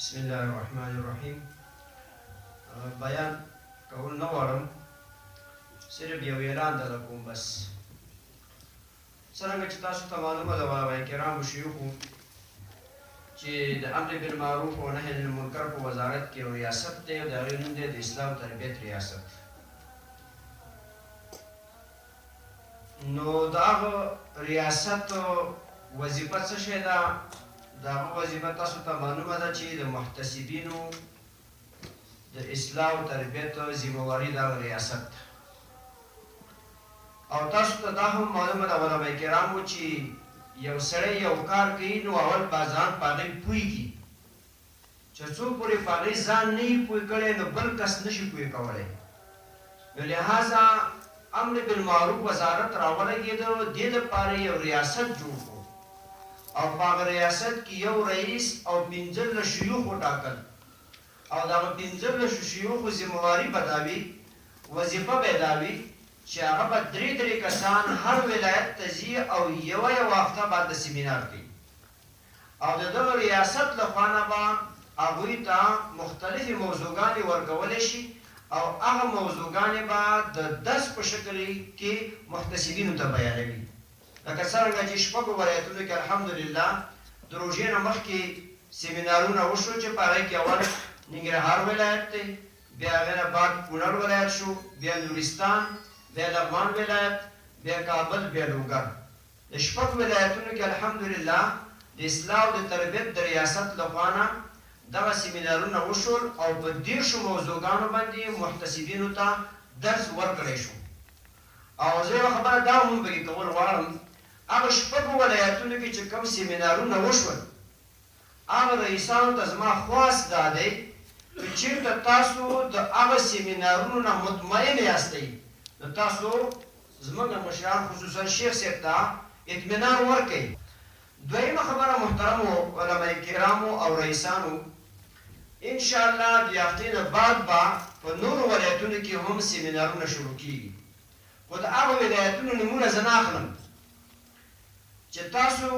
بسم الله الرحمن الرحیم. بیان کول نه غواړم، صرف یو اعلان درته کوم بس. څرنګه چې تاسو ته معلومه ده علماء کرامو شیوخو چې د امر بالمعروف او نهي عن المنکر په وزارت کې یو ریاست دی او د هغې نوم دی د اصلاح او تربیت ریاست. نو د هغه ریاست وظیفه څه شی ده؟ د هغه وظیفه تاسو ته معلومه ده چې د محتسبینو د اصلاح او تربیت ذمهواري د هغه ریاست ده. او تاسو ته دا هم معلومه ده علماء کرامو چې یو سړی یو کار کوي نو اول به ځان په هغې پوهېږي، چې څو پورې په هغې ځان نه وي پوه کړی نو بل کس نه شي پوه کولی. نو لهذا امر بالمعروف وزارت راولګېده، دې دپاره یو ریاست جوړ کړو او په هغه ریاست کې یو رئیس او 15 شیوخ وټاکل او دغه 15 شیوخو ذمهواري به دا وي، وظیفه به یې دا وي چې هغه به درې کسان هر ولایت ته ځي او یوه هفته بعد د سیمینار کوي او د دغه ریاست له خوا نه به هغوی ته مختلفې موضوعګانې ورکولی شي او هغه موضوعګانې به د درس په شکل کې محتسبینو ته بیانوي. لکه څرنګه چې شپږو ولایتونو کې الحمدلله د روژې نه مخکې سیمینارونه وشو چې په هغې کې اول ننګرهار ولایت دی، بیا هغې نه بعد کونړ ولایت شو، بیا نورستان، بیا لغمان ولایت، بیا کابل، بیا لوګر. د شپږ ولایتونو کې الحمدلله د اصلاح او د تربیت د ریاست له خوا نه دغه سیمینارونه وشول او په 10 موضوعګانو باندې محتسبینو ته درس ورکړی شو. او زه یوه خبره دا هم پکې کول غواړم، هغه شپږو ولایتونو کې چې کوم سیمینارونه وشول هغه رئیسانو ته زما خواست دا دی چې چېرته تاسو د هغه سیمینارونو نه مطمئن یاستئ نو تاسو زموږ مشران خصوصا شیخ صاحب ته اطمینان ورکئ. دویمه خبره محترمو علماء کرامو او رئیسانو، انشاءالله د هفتې نه بعد به په نورو ولایتونو کې هم سیمینارونه شروع کېږي، خو د هغو ولایتونو نومونه زه نه اخلم چې تاسو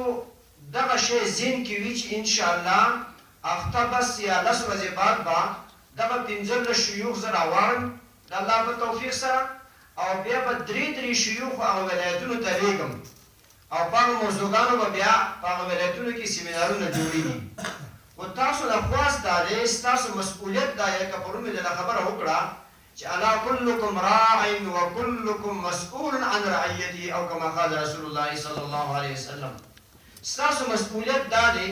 دغه شی ذهن کې وي چې انشاءالله هفته بس یا 10 ورځې بعد به دغه 15 شیوخ زه راواړم د الله په توفیق سره او بیا به درې شیوخو هغه ولایتونو ته لیږم او په هغه موضوعګانو به بیا په هغه ولایتونو کې سیمینارونه جوړېږي. خو تاسو د خواست دا دی، ستاسو مسؤلیت دا دی، که پرون مې درله خبره وکړه چې الا کلکم راع وکلکم مسؤول عن رعیته او کما قال رسول الله صلی الله علیه وسلم. ستاسو مسؤلیت دا دی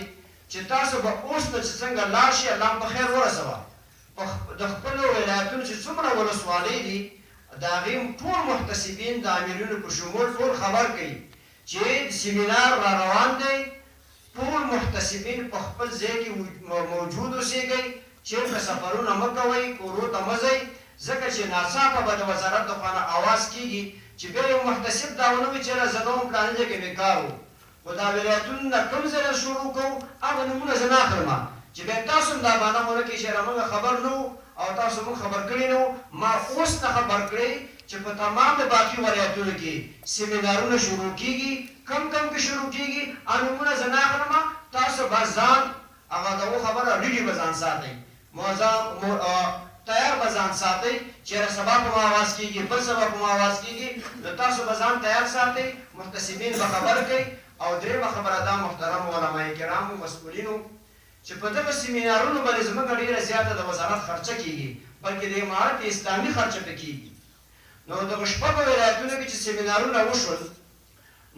چې تاسو به اوس ته چې څنګه لاړ شئ الله په خیر ورسوه، د خپلو ولایتونو چې څومره ولسوالۍ دي د هغې ټول محتسبین د امیرینو په شمول ټول خبر کوي چې سیمینار را روان دی، ټول محتسبین په خپل ځای کې موجود اوسېږئ، چېرته سفرونه مه کوئ، کورو ته مه ځئ، ځکه چې ناڅاپه به د وزارت د خوا نه اواز کېږي چې بیا یو محتسب دا ونه وي چې یاره زه کوم پلاني ځای کې مې کار و. خو دا ولایتونو نه کوم ځای نه شروع کوو هغه نومونه زه نه اخلم چې بیا تاسو هم دا بانه ونه کړئ چې یاره موږ خبر نه وو او تاسو موږ خبر کړي نه وو. ما اوس نه خبر کړئ چې په تمام د باقي ولایتونو کې سیمینارونه شروع کېږي، کم کې شروع کېږي، نومونه زه نه اخلم. تاسو به ځان هغه دغه خبره ریډي به ځان ساتئ، تیار به ځان ساتئ چې یاره سبا په ما اواز کېږي، بل سبا په ما اواز کېږي، نو تاسو به ځان تیار ساتئ، محتسبین به خبر کوئ. او درېیمه خبره دا محترمو علماء کرامو مسؤلینو چې په دغه سیمینارونو باندې زموږ ډېره زیاته د وزارت خرچه کېږي، بلکې د امارت اسلامي خرچه پې کېږي. نو دغه شپږو ولایتونو کې چې سیمینارونه وشول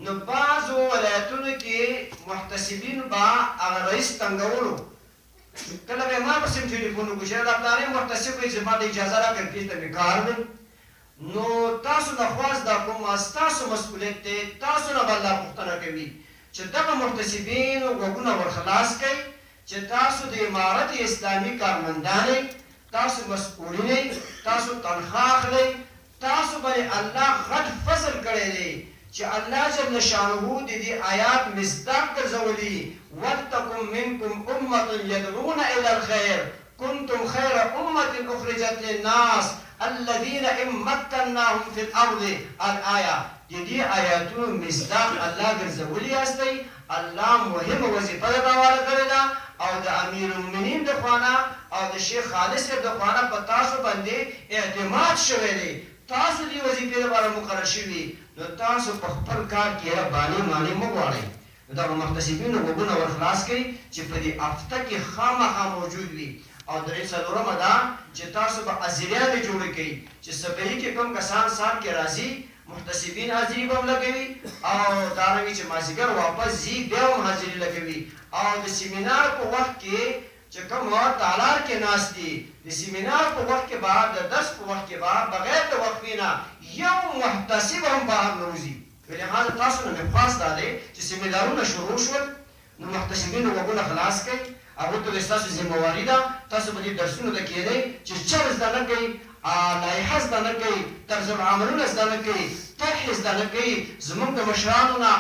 نو بعضو ولایتونو کې محتسبین به هغه رئیس تنګولو، کله به ما پسې ټلیفون وکړو چې دا پلانی محتسب وایي چې ما ته اجازه راکړه دلته مې کار دی. نو تاسو نه خواست دا کوم، ستاسو مسؤلیت دی، تاسو نه به الله پوښتنه کوي چې دغه محتسبینو غوږونه ورخلاص کړئ چې تاسو د امارت اسلامي کارمندان یئ، تاسو مسؤلین یئ، تاسو تنخواه اخلئ، تاسو باندې الله غټ فضل کړی دی چې الله جل شانه د دې آیات مصداق ګرځولي ولتکن منکم امة یدعون الی الخیر کنتم خیر امة اخرجت للناس الذین ان مکناهم فی الارض الآیه. د دې آیاتونو مصداق الله ګرځولي یاستئ، الله مهمه وظیفه درته حواله کړې ده او د امیر المؤمنین د خوانه او د شیخ خالد صاحب د خوانه په تاسو باندې اعتماد شوی دی تاسو دې وظیفې لپاره مقرر شوي نو تاسو په خپل کار کې رباني معنی مه غواړئ نو دغه محتسبینو غوږونه ور خلاص کړئ چې په دې هفته کې خامخا موجود وي او درې څلورمه دا چې تاسو به حاضریانې جوړې کړئ چې سبعي کې کوم کسان سال کې راځي محتسبین حاضري به هم لګوي او دارنګې چې مازدیګر واپس ځي بیا هم حاضري لګوي او د سیمینار په وخت کې چې کوم تالار کې ناست دي د سیمینار په وخت کې به د درس په وخت کې به بغیر د وقفې نه یو محتسب هم بهر نه وځي لهذا تاسو نه مې خواست دا دی چې سیمینارونه شروع شول نو محتسبینو غوږونه خلاص کړئ هغوی ته ستاسو ذمهواري ده تاسو به دې درسونو ته کښېنئ چې چل زده نه کوئ لایحه زده نه کوئ طرز العملونه زده نه کوئ طرحې زده نه کوئ زموږ د مشرانو نه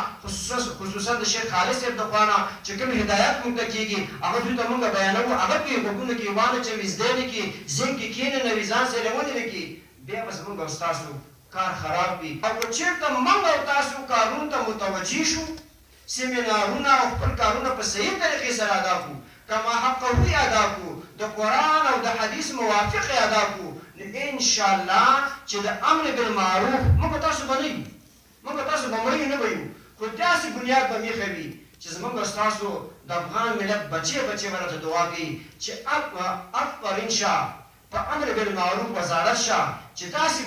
خصوصا د شیخ خالد صاحب د خوا نه چې کوم هدایت موږ ته کېږي هغه دوی ته موږ بیانوو هغه پرې غوږونه کې وانهچوي زده نه کړي ذهن کې کښېننوي ځان سره ونې نه کړي بیا به زموږ او ستاسو کار خراب وي او که چېرته موږ او تاسو کارونو ته متوجه شو سیمینارونه او خپل کارونه په صحیح طریقې سره ادا کړو کما حقه ادا کړو د قرآن او د حدیث موافق ادا کړو نو انشاءالله چې د امر بالمعروف موږ تاسو به نه یو موږ تاسو به مړي نه به یو خو داسې بنیاد به میښه وي چې زموږ ستاسو د افغان ملت بچې بچې به راته دعا کوي چې افرین شه په امر بالمعروف وزارت شه چې داسې